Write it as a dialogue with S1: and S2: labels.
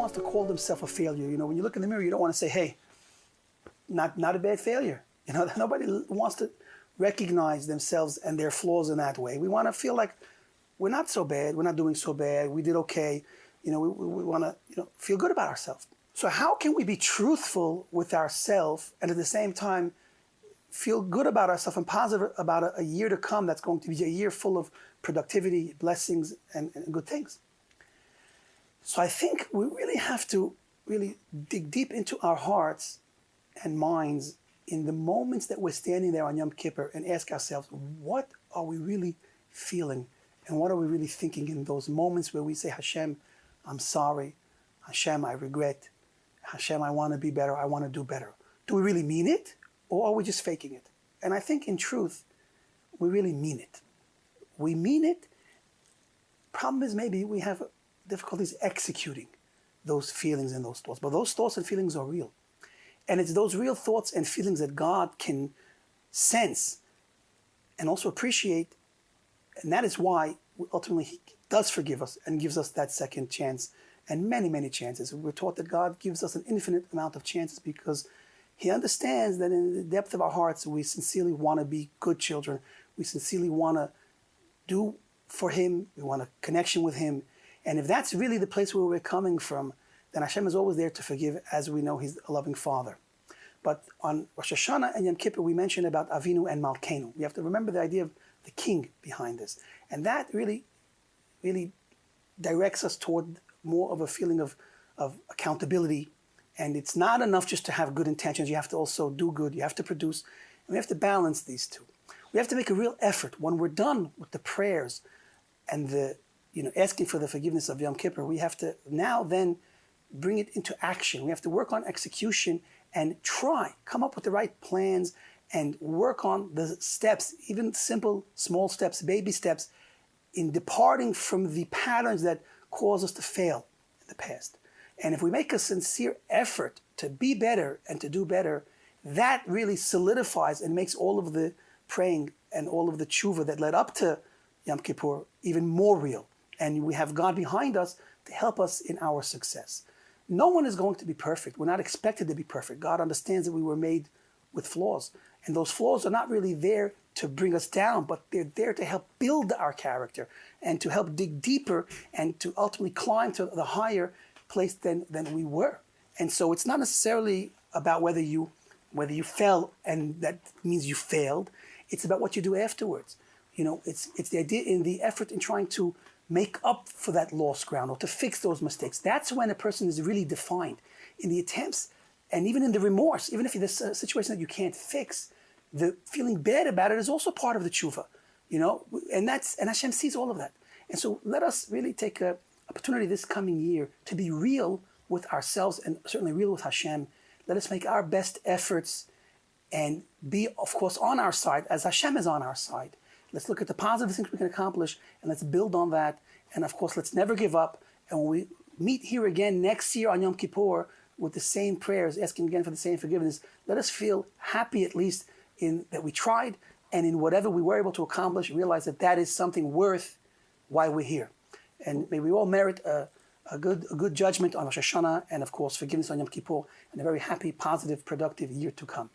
S1: wants to call themselves a failure. When you look in the mirror, you don't want to say, hey, not a bad failure. Nobody wants to recognize themselves and their flaws in that way. We want to feel like we're not so bad, we're not doing so bad, we did okay. We want to feel good about ourselves. So how can we be truthful with ourselves and at the same time feel good about ourselves and positive about a year to come that's going to be a year full of productivity, blessings, and good things? So I think we really have to really dig deep into our hearts and minds in the moments that we're standing there on Yom Kippur and ask ourselves, what are we really feeling? And what are we really thinking in those moments where we say, Hashem, I'm sorry. Hashem, I regret. Hashem, I want to be better. I want to do better. Do we really mean it? Or are we just faking it? And I think in truth, we really mean it. We mean it. Problem is maybe we have difficulties executing those feelings and those thoughts. But those thoughts and feelings are real. And it's those real thoughts and feelings that God can sense and also appreciate. And that is why ultimately He does forgive us and gives us that second chance and many, many chances. We're taught that God gives us an infinite amount of chances because He understands that in the depth of our hearts, we sincerely want to be good children. We sincerely want to do for Him. We want a connection with Him. And if that's really the place where we're coming from, then Hashem is always there to forgive, as we know He's a loving Father. But on Rosh Hashanah and Yom Kippur, we mentioned about Avinu and Malkeinu. We have to remember the idea of the king behind this. And that really, really directs us toward more of a feeling of accountability. And it's not enough just to have good intentions. You have to also do good. You have to produce. And we have to balance these two. We have to make a real effort. When we're done with the prayers and the asking for the forgiveness of Yom Kippur, we have to now then bring it into action. We have to work on execution and come up with the right plans and work on the steps, even simple, small steps, baby steps, in departing from the patterns that cause us to fail in the past. And if we make a sincere effort to be better and to do better, that really solidifies and makes all of the praying and all of the tshuva that led up to Yom Kippur even more real. And we have God behind us to help us in our success. No one is going to be perfect. We're not expected to be perfect. God understands that we were made with flaws. And those flaws are not really there to bring us down, but they're there to help build our character and to help dig deeper and to ultimately climb to the higher place than we were. And so it's not necessarily about whether you fell and that means you failed. It's about what you do afterwards. It's the idea in the effort in trying to make up for that lost ground or to fix those mistakes. That's when a person is really defined. In the attempts and even in the remorse, even if there's a situation that you can't fix, the feeling bad about it is also part of the tshuva, and Hashem sees all of that. And so let us really take an opportunity this coming year to be real with ourselves and certainly real with Hashem. Let us make our best efforts and be, of course, on our side as Hashem is on our side. Let's look at the positive things we can accomplish and let's build on that. And of course, let's never give up. And when we meet here again next year on Yom Kippur with the same prayers, asking again for the same forgiveness, let us feel happy at least in that we tried and in whatever we were able to accomplish, realize that is something worth why we're here. And may we all merit a good judgment on Rosh Hashanah and of course forgiveness on Yom Kippur and a very happy, positive, productive year to come.